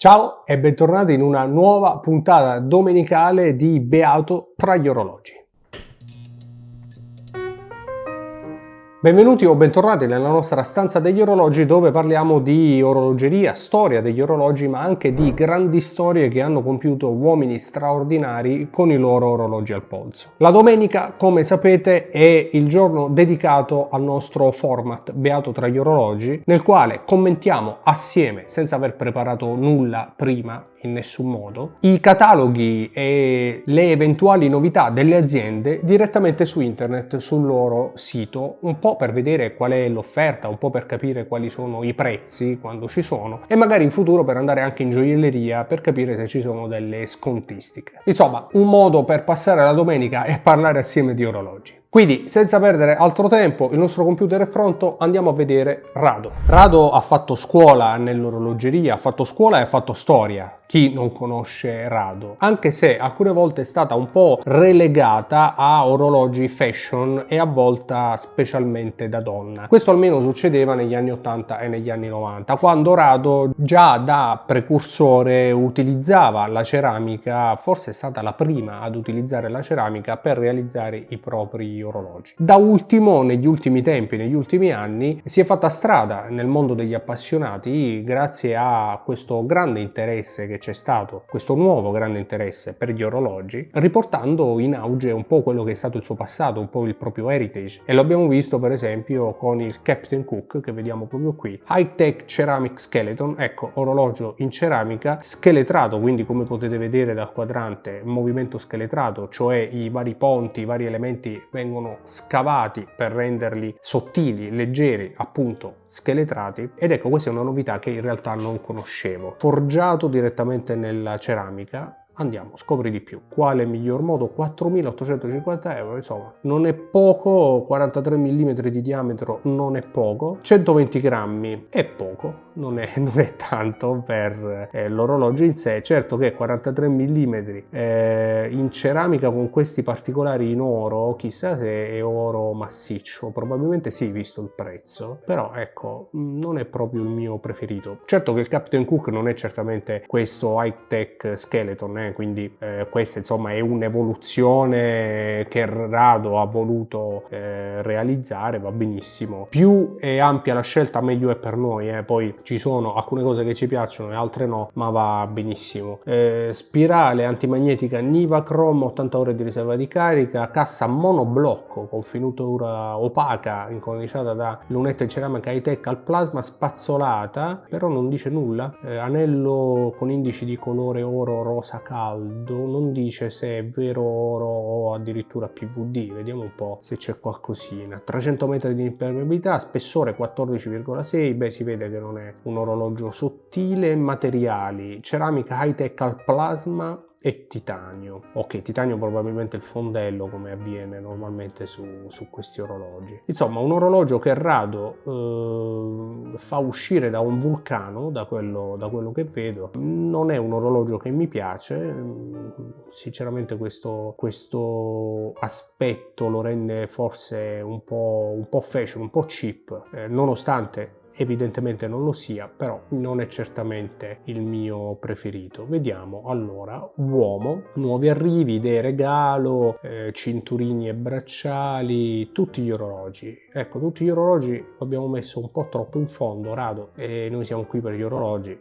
Ciao e bentornati in una nuova puntata domenicale di Beato tra gli orologi. Benvenuti o bentornati nella nostra stanza degli orologi dove parliamo di orologeria, storia degli orologi, ma anche di grandi storie che hanno compiuto uomini straordinari con i loro orologi al polso. La domenica, come sapete, è il giorno dedicato al nostro format Beato tra gli orologi, nel quale commentiamo assieme, senza aver preparato nulla prima, in nessun modo, i cataloghi e le eventuali novità delle aziende direttamente su internet, sul loro sito, un po' per vedere qual è l'offerta, un po' per capire quali sono i prezzi quando ci sono e magari in futuro per andare anche in gioielleria per capire se ci sono delle scontistiche. Insomma, un modo per passare la domenica e parlare assieme di orologi. Quindi, senza perdere altro tempo, il nostro computer è pronto, andiamo a vedere Rado. Rado ha fatto scuola nell'orologeria, ha fatto scuola e ha fatto storia. Chi non conosce Rado? Anche se alcune volte è stata un po' relegata a orologi fashion e a volta specialmente da donna. Questo almeno succedeva negli anni 80 e negli anni 90, quando Rado già da precursore utilizzava la ceramica, forse è stata la prima ad utilizzare la ceramica per realizzare i propri orologi. Da ultimo, negli ultimi tempi, negli ultimi anni, si è fatta strada nel mondo degli appassionati grazie a questo grande interesse che c'è stato, questo nuovo grande interesse per gli orologi, riportando in auge un po' quello che è stato il suo passato, un po' il proprio heritage. E lo abbiamo visto per esempio con il Captain Cook, che vediamo proprio qui. High Tech Ceramic Skeleton, ecco, orologio in ceramica, scheletrato, quindi come potete vedere dal quadrante, movimento scheletrato, cioè i vari ponti, i vari elementi vengono scavati per renderli sottili, leggeri, appunto scheletrati. Ed ecco, questa è una novità che in realtà non conoscevo. Forgiato direttamente nella ceramica. Andiamo, scopri di più. Quale miglior modo? 4.850 euro, insomma, non è poco. 43 mm di diametro non è poco. 120 grammi è poco, non è tanto per l'orologio in sé. Certo che 43 mm in ceramica con questi particolari in oro, chissà se è oro massiccio, probabilmente sì, visto il prezzo, però ecco, non è proprio il mio preferito. Certo che il Captain Cook non è certamente questo high tech skeleton, quindi questa insomma è un'evoluzione che Rado ha voluto realizzare, va benissimo. Più è ampia la scelta meglio è per noi, poi ci sono alcune cose che ci piacciono e altre no, ma va benissimo. Spirale antimagnetica Niva Chrome, 80 ore di riserva di carica, cassa monoblocco con finitura opaca incorniciata da lunetta in ceramica high tech al plasma spazzolata, però non dice nulla. Anello con indici di colore oro rosa caldo, non dice se è vero oro o addirittura PVD, vediamo un po' se c'è qualcosina. 300 metri di impermeabilità, spessore 14,6, beh, si vede che non è un orologio sottile. Materiali, ceramica high tech al plasma e titanio. Ok, titanio probabilmente il fondello, come avviene normalmente su questi orologi. Insomma, un orologio che Rado fa uscire da un vulcano, da quello che vedo. Non è un orologio che mi piace, sinceramente questo aspetto lo rende forse un po' fashion, un po' cheap, nonostante evidentemente non lo sia, però non è certamente il mio preferito. Vediamo allora. Uomo, nuovi arrivi, idee regalo, cinturini e bracciali, tutti gli orologi. Ecco, tutti gli orologi abbiamo messo un po' troppo in fondo, Rado, e noi siamo qui per gli orologi.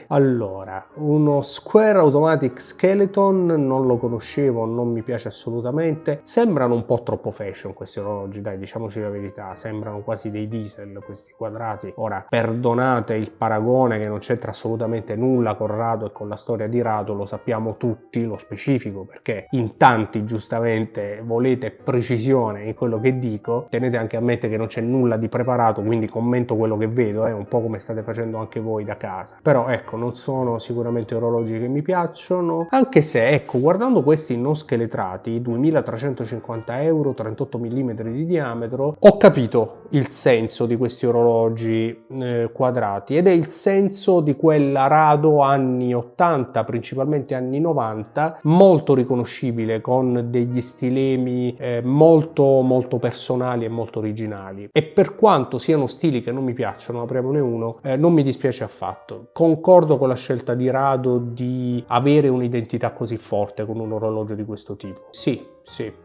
Allora, uno Square Automatic Skeleton, non lo conoscevo, non mi piace assolutamente. Sembrano un po' troppo fashion questi orologi, dai, diciamoci la verità, sembrano quasi dei diesel questi quadrati. Ora, perdonate il paragone che non c'entra assolutamente nulla con Rado e con la storia di Rado, lo sappiamo tutti, lo specifico, perché in tanti giustamente volete precisione in quello che dico. Tenete anche a mente che non c'è nulla di preparato, quindi commento quello che vedo, un po' come state facendo anche voi da casa. Però ecco, non sono sicuramente orologi che mi piacciono, anche se ecco, guardando questi non scheletrati, 2.350 euro, 38 mm di diametro, ho capito il senso di questi orologi orologi quadrati, ed è il senso di quella Rado anni 80, principalmente anni 90, molto riconoscibile, con degli stilemi molto molto personali e molto originali. E per quanto siano stili che non mi piacciono, apriamone uno, non mi dispiace affatto. Concordo con la scelta di Rado di avere un'identità così forte con un orologio di questo tipo. Sì,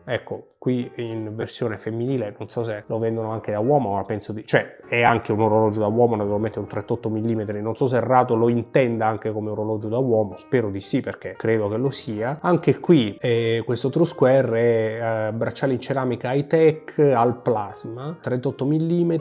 ecco, qui in versione femminile, non so se lo vendono anche da uomo, ma penso di... cioè, è anche un orologio da uomo, naturalmente un 38 mm, non so se Rado lo intenda anche come orologio da uomo, spero di sì, perché credo che lo sia. Anche qui questo True Square è bracciale in ceramica high tech al plasma, 38 mm,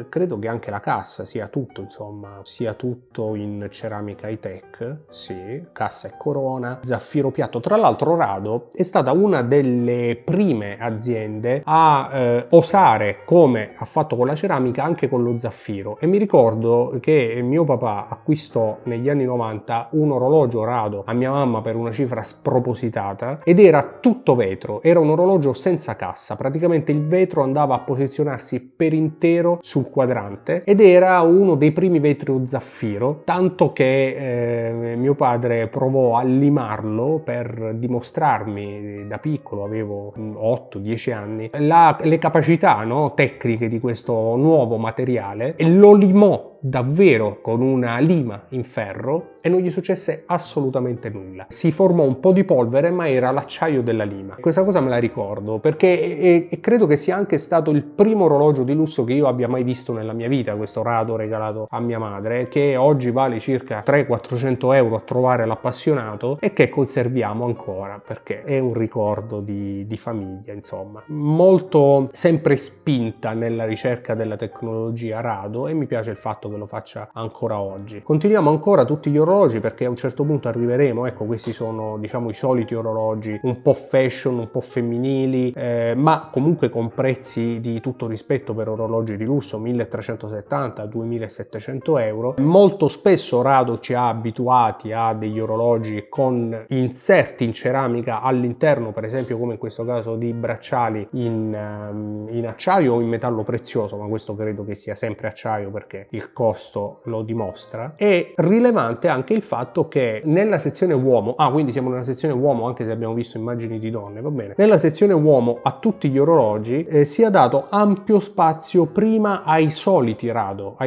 credo che anche la cassa sia tutto, insomma, sia tutto in ceramica high tech, sì, cassa e corona, zaffiro piatto. Tra l'altro Rado è stata una delle prime aziende a osare, come ha fatto con la ceramica, anche con lo zaffiro, e mi ricordo che mio papà acquistò negli anni 90 un orologio Rado a mia mamma per una cifra spropositata, ed era tutto vetro, era un orologio senza cassa, praticamente il vetro andava a posizionarsi per intero sul quadrante ed era uno dei primi vetri zaffiro, tanto che mio padre provò a limarlo per dimostrarmi, da piccolo, avevo 8-10 anni, le capacità, no, tecniche di questo nuovo materiale, e lo limò davvero con una lima in ferro e non gli successe assolutamente nulla. Si formò un po' di polvere, ma era l'acciaio della lima. Questa cosa me la ricordo perché credo che sia anche stato il primo orologio di lusso che io abbia mai visto nella mia vita, questo Rado regalato a mia madre, che oggi vale circa 300-400 euro a trovare l'appassionato, e che conserviamo ancora perché è un ricordo di famiglia, insomma. Molto sempre spinta nella ricerca della tecnologia Rado, e mi piace il fatto che lo faccia ancora oggi. Continuiamo ancora tutti gli orologi, perché a un certo punto arriveremo, ecco, questi sono, diciamo, i soliti orologi un po' fashion, un po' femminili, ma comunque con prezzi di tutto rispetto per orologi di lusso, 1370-2700 euro. Molto spesso Rado ci ha abituati a degli orologi con inserti in ceramica all'interno, per esempio come in questo caso di bracciali in acciaio o in metallo prezioso, ma questo credo che sia sempre acciaio perché il costo lo dimostra. È rilevante anche il fatto che nella sezione uomo, quindi siamo nella sezione uomo anche se abbiamo visto immagini di donne, va bene, nella sezione uomo a tutti gli orologi sia dato ampio spazio prima ai soliti Rado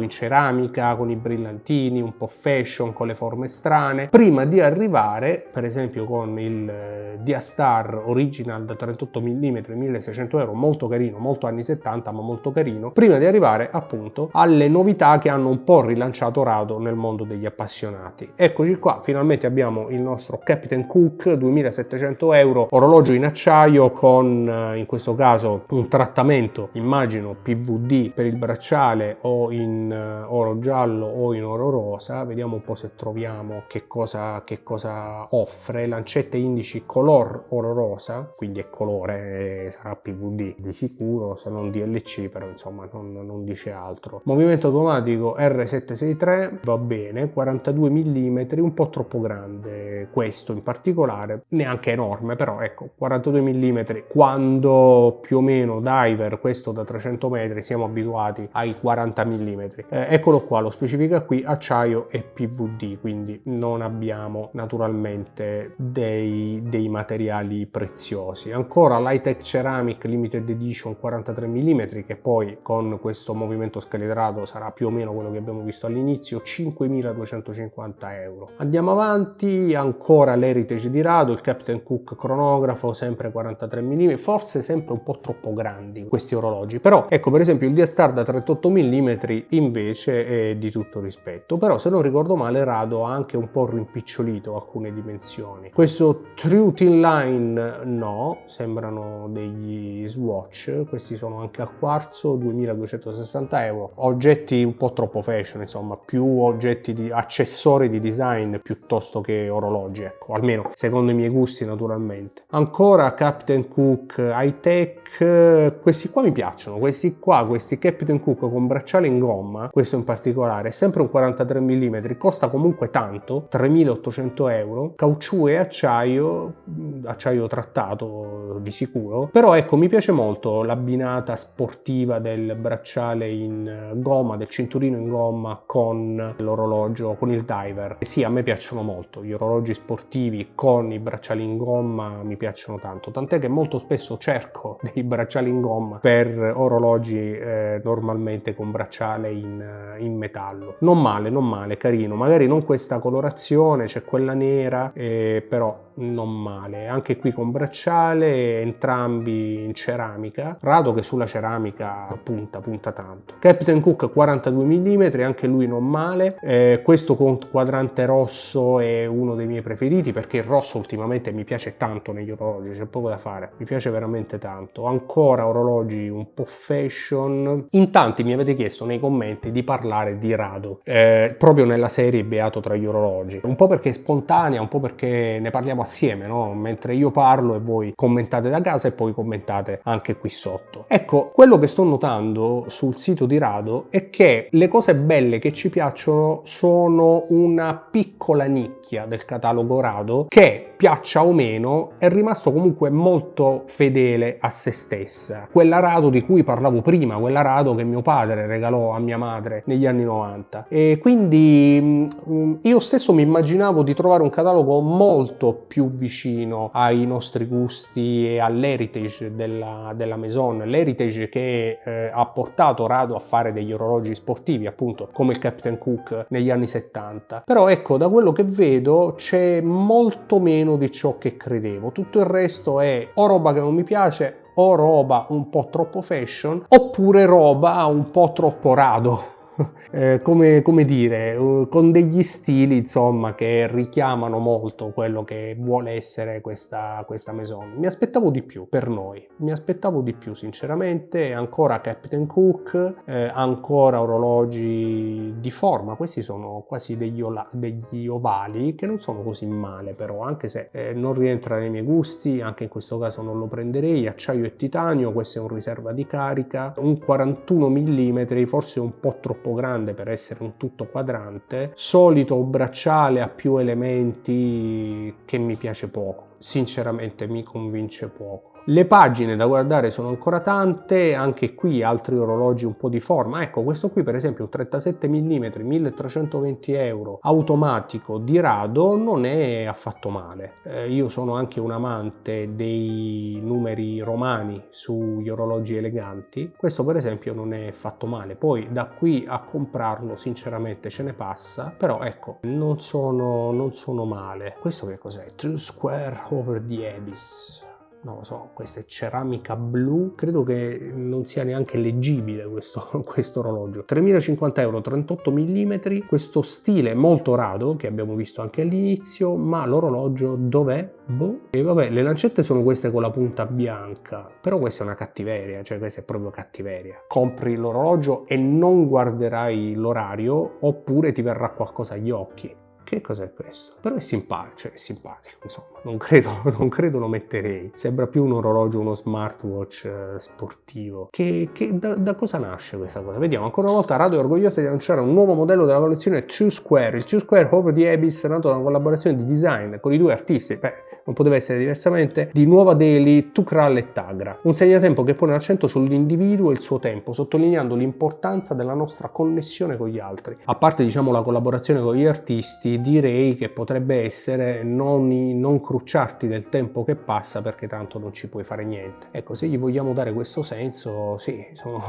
in ceramica con i brillantini, un po' fashion, con le forme strane, prima di arrivare per esempio con il Dia-Star Original da 38 mm 1600 euro, molto carino, molto anni 70 ma molto carino, prima di arrivare appunto alle novità che hanno un po' rilanciato Rado nel mondo degli appassionati. Eccoci qua, finalmente abbiamo il nostro Captain Cook, 2700 euro, orologio in acciaio con in questo caso un trattamento, immagino PVD per il bracciale, o in oro giallo o in oro rosa. Vediamo un po' se troviamo che cosa offre. Lancette indici color oro rosa, quindi è colore, sarà PVD di sicuro, se non DLC, però insomma non dice altro. Movimento automatico R763, va bene, 42 mm, un po' troppo grande questo in particolare, neanche enorme, però ecco, 42 mm, quando più o meno diver, questo da 300 metri, siamo abituati ai 40 mm. Eccolo qua, lo specifica qui, acciaio e PVD, quindi non abbiamo naturalmente dei materiali preziosi. Ancora l'High-Tech Ceramic Limited Edition 43 mm, che poi con questo movimento scheletrato sarà più o meno quello che abbiamo visto all'inizio, 5.250 euro. Andiamo avanti, ancora l'Heritage di Rado, il Captain Cook cronografo, sempre 43 mm, forse sempre un po' troppo grandi questi orologi, però ecco, per esempio il Dia-Star da 38 mm invece è di tutto rispetto. Però se non ricordo male Rado ha anche un po' rimpicciolito alcune dimensioni. Questo True Thin Line no, sembrano degli Swatch, questi sono anche al quarzo, 2.260 euro. euro. Oggetti un po' troppo fashion, insomma, più oggetti di accessori di design piuttosto che orologi, ecco, almeno secondo i miei gusti naturalmente. Ancora Captain Cook High Tech, questi qua mi piacciono, questi Captain Cook con bracciale in gomma, questo in particolare, è sempre un 43 mm, costa comunque tanto, 3.800 euro, caucciù e acciaio trattato di sicuro, però ecco, mi piace molto l'abbinata sportiva del bracciale in gomma, del cinturino in gomma con l'orologio, con il diver. E sì, a me piacciono molto gli orologi sportivi con i bracciali in gomma, mi piacciono tanto, tant'è che molto spesso cerco dei bracciali in gomma per orologi normalmente con bracciale in metallo. Non male, carino, magari non questa colorazione, c'è quella nera, però non male, anche qui con bracciale, entrambi in ceramica, rado che sulla ceramica punta tanto. Captain Cook 42 mm, anche lui non male, questo con quadrante rosso è uno dei miei preferiti perché il rosso ultimamente mi piace tanto negli orologi, c'è poco da fare, mi piace veramente tanto. Ancora orologi un po' fashion, in tanti mi avete chiesto nei commenti di parlare di rado, proprio nella serie Beato tra gli orologi, un po' perché è spontanea, un po' perché ne parliamo assieme, no? Mentre io parlo e voi commentate da casa e poi commentate anche qui sotto. Ecco, quello che sto notando sul sito di Rado è che le cose belle che ci piacciono sono una piccola nicchia del catalogo Rado che, piaccia o meno, è rimasto comunque molto fedele a se stessa. Quella Rado di cui parlavo prima, quella Rado che mio padre regalò a mia madre negli anni 90. E quindi io stesso mi immaginavo di trovare un catalogo molto più vicino ai nostri gusti e all'heritage della Maison, l'heritage che ha portato Rado a fare degli orologi sportivi, appunto come il Captain Cook negli anni 70. Però ecco, da quello che vedo c'è molto meno di ciò che credevo. Tutto il resto è o roba che non mi piace, o roba un po' troppo fashion, oppure roba un po' troppo Rado. Come dire, con degli stili insomma che richiamano molto quello che vuole essere questa Maison. Mi aspettavo di più per noi, mi aspettavo di più sinceramente. Ancora Captain Cook, ancora orologi di forma, questi sono quasi degli ovali che non sono così male, però anche se non rientra nei miei gusti, anche in questo caso non lo prenderei. Acciaio e titanio, questo è un riserva di carica, un 41 mm, forse un po' troppo grande per essere un tutto quadrante, solito bracciale a più elementi che mi piace poco, sinceramente mi convince poco. Le pagine da guardare sono ancora tante, anche qui altri orologi un po' di forma. Ecco, questo qui per esempio un 37 mm, 1320 euro, automatico di Rado, non è affatto male. Io sono anche un amante dei numeri romani sugli orologi eleganti, questo per esempio non è fatto male. Poi da qui a comprarlo sinceramente ce ne passa, però ecco, non sono male. Questo che cos'è? True Square Over the Abyss. Non lo so, questa è ceramica blu, credo che non sia neanche leggibile questo orologio. 3.050 euro, 38 mm, questo stile molto Rado che abbiamo visto anche all'inizio, ma l'orologio dov'è? Boh. E vabbè, le lancette sono queste con la punta bianca, però questa è una cattiveria, cioè questa è proprio cattiveria. Compri l'orologio e non guarderai l'orario, oppure ti verrà qualcosa agli occhi. Che cos'è questo? Però è simpatico, insomma, non credo lo metterei. Sembra più un orologio, uno smartwatch sportivo. Da cosa nasce questa cosa? Vediamo, ancora una volta Rado è orgogliosa di annunciare un nuovo modello della collezione True Square. Il True Square Over the Abyss è nato da una collaborazione di design con i due artisti, non poteva essere diversamente, di Nuova Delhi, Tukral e Tagra. Un segnatempo che pone l'accento sull'individuo e il suo tempo, sottolineando l'importanza della nostra connessione con gli altri. A parte, diciamo, la collaborazione con gli artisti, direi che potrebbe essere non crucciarti del tempo che passa perché tanto non ci puoi fare niente. Ecco, se gli vogliamo dare questo senso, sì, sono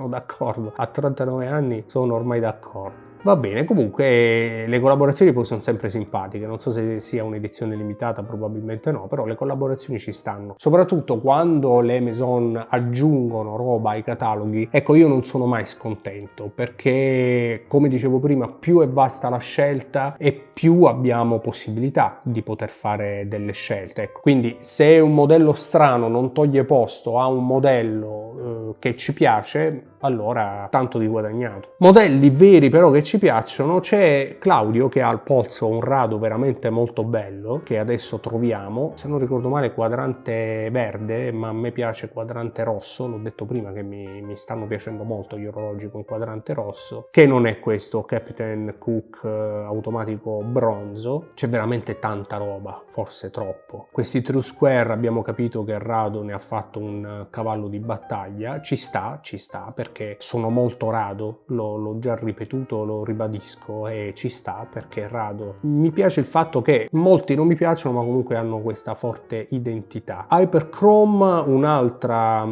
d'accordo. A 39 anni sono ormai d'accordo. Va bene, comunque le collaborazioni poi sono sempre simpatiche, non so se sia un'edizione limitata, probabilmente no, però le collaborazioni ci stanno, soprattutto quando le Maison aggiungono roba ai cataloghi. Ecco, io non sono mai scontento, perché come dicevo prima, più è vasta la scelta e più abbiamo possibilità di poter fare delle scelte. Ecco, quindi se un modello strano non toglie posto a un modello che ci piace, allora tanto di guadagnato. Modelli veri però che ci piacciono, c'è Claudio che ha al polso un rado veramente molto bello che adesso troviamo, se non ricordo male quadrante verde, ma a me piace quadrante rosso, l'ho detto prima che mi stanno piacendo molto gli orologi con quadrante rosso, che non è questo Captain Cook automatico bronzo. C'è veramente tanta roba, forse troppo. Questi True Square abbiamo capito che il rado ne ha fatto un cavallo di battaglia, ci sta perché sono molto rado, l'ho già ripetuto, lo ribadisco, e ci sta perché rado. Mi piace il fatto che molti non mi piacciono ma comunque hanno questa forte identità. Hyperchrome, un'altra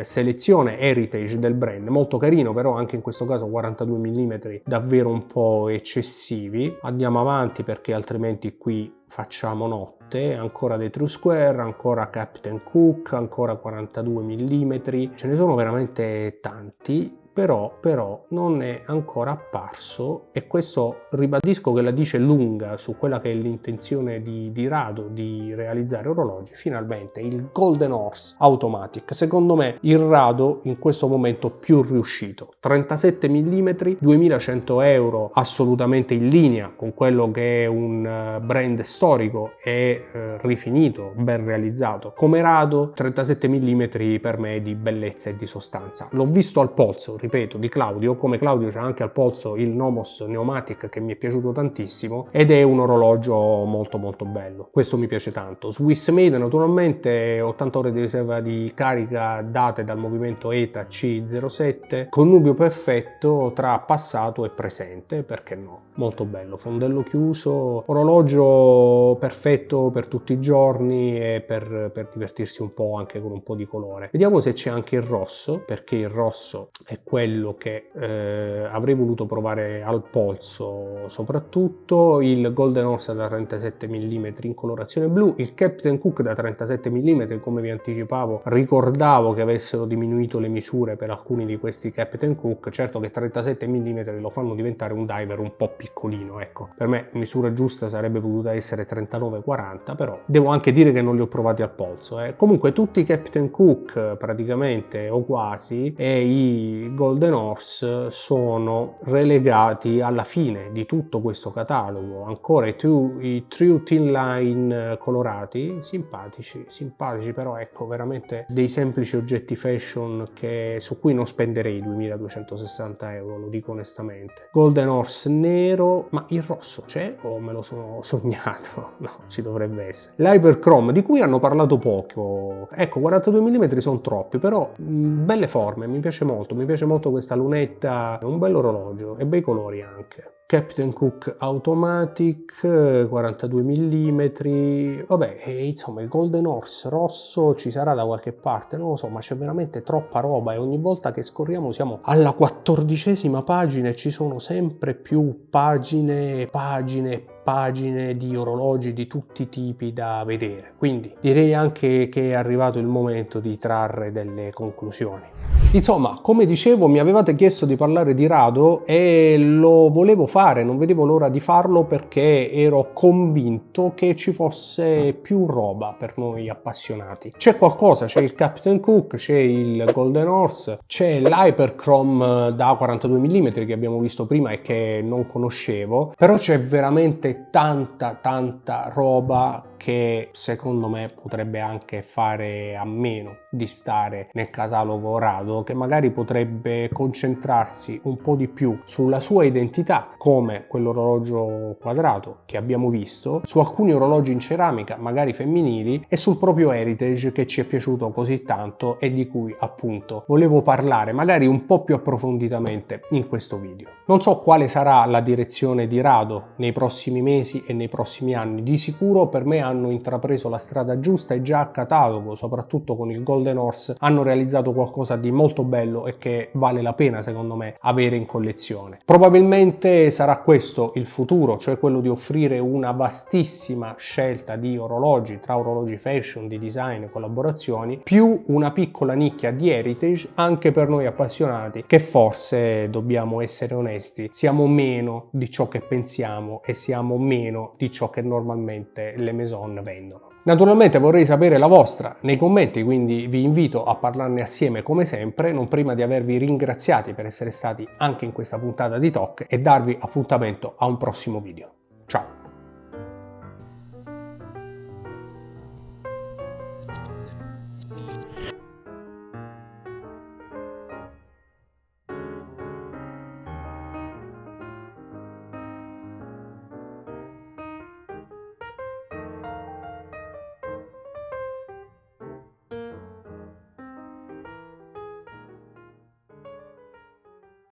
selezione heritage del brand, molto carino, però anche in questo caso 42 mm davvero un po' eccessivi. Andiamo avanti perché altrimenti qui facciamo notte. Ancora dei True Square, ancora Captain Cook, ancora 42 mm, ce ne sono veramente tanti. Però non è ancora apparso, e questo ribadisco che la dice lunga su quella che è l'intenzione di Rado di realizzare orologi. Finalmente il Golden Horse Automatic, secondo me il Rado in questo momento più riuscito. 37 mm, 2100 euro, assolutamente in linea con quello che è un brand storico e rifinito, ben realizzato come Rado. 37 mm per me è di bellezza e di sostanza. L'ho visto al polso, ripeto, di Claudio, come Claudio c'è anche al polso il Nomos Neomatic che mi è piaciuto tantissimo ed è un orologio molto bello. Questo mi piace tanto. Swiss made naturalmente, 80 ore di riserva di carica date dal movimento ETA C07, connubio perfetto tra passato e presente, perché no? Molto bello, fondello chiuso, orologio perfetto per tutti i giorni e per divertirsi un po' anche con un po' di colore. Vediamo se c'è anche il rosso, perché il rosso è quello che avrei voluto provare al polso, soprattutto il Golden Horse da 37 mm in colorazione blu, il Captain Cook da 37 mm, come vi anticipavo ricordavo che avessero diminuito le misure per alcuni di questi Captain Cook. Certo che 37 mm lo fanno diventare un diver un po' piccolino, ecco, per me misura giusta sarebbe potuta essere 39-40, però devo anche dire che non li ho provati al polso. Comunque tutti i Captain Cook praticamente o quasi e i Golden Horse sono relegati alla fine di tutto questo catalogo. Ancora i True Thin Line colorati, simpatici, però ecco, veramente dei semplici oggetti fashion su cui non spenderei 2260 euro, lo dico onestamente. Golden Horse nero, ma il rosso c'è o me lo sono sognato? No, ci dovrebbe essere. L'Hyperchrome, di cui hanno parlato poco, ecco, 42 mm sono troppi, però belle forme, mi piace molto questa lunetta, un bel orologio e bei colori anche. Captain Cook Automatic 42 mm, vabbè, insomma il Golden Horse rosso ci sarà da qualche parte, non lo so, ma c'è veramente troppa roba e ogni volta che scorriamo siamo alla 14ª pagina e ci sono sempre più pagine di orologi di tutti i tipi da vedere, quindi direi anche che è arrivato il momento di trarre delle conclusioni. Insomma, come dicevo, mi avevate chiesto di parlare di Rado e lo volevo fare, non vedevo l'ora di farlo perché ero convinto che ci fosse più roba per noi appassionati. C'è qualcosa, c'è il Captain Cook, c'è il Golden Horse, c'è l'Hyperchrome da 42 mm che abbiamo visto prima e che non conoscevo, però c'è veramente tanta roba che secondo me potrebbe anche fare a meno di stare nel catalogo Rado, che magari potrebbe concentrarsi un po' di più sulla sua identità, come quell'orologio quadrato che abbiamo visto, su alcuni orologi in ceramica, magari femminili, e sul proprio heritage che ci è piaciuto così tanto e di cui appunto volevo parlare magari un po' più approfonditamente in questo video. Non so quale sarà la direzione di Rado nei prossimi mesi e nei prossimi anni, di sicuro per me hanno intrapreso la strada giusta e già a catalogo, soprattutto con il Golden Golden Horse hanno realizzato qualcosa di molto bello e che vale la pena secondo me avere in collezione. Probabilmente sarà questo il futuro, cioè quello di offrire una vastissima scelta di orologi, tra orologi fashion, di design e collaborazioni, più una piccola nicchia di heritage anche per noi appassionati, che forse, dobbiamo essere onesti, siamo meno di ciò che pensiamo e siamo meno di ciò che normalmente le maison vendono. Naturalmente vorrei sapere la vostra nei commenti, quindi vi invito a parlarne assieme come sempre, non prima di avervi ringraziati per essere stati anche in questa puntata di Talk e darvi appuntamento a un prossimo video. Ciao!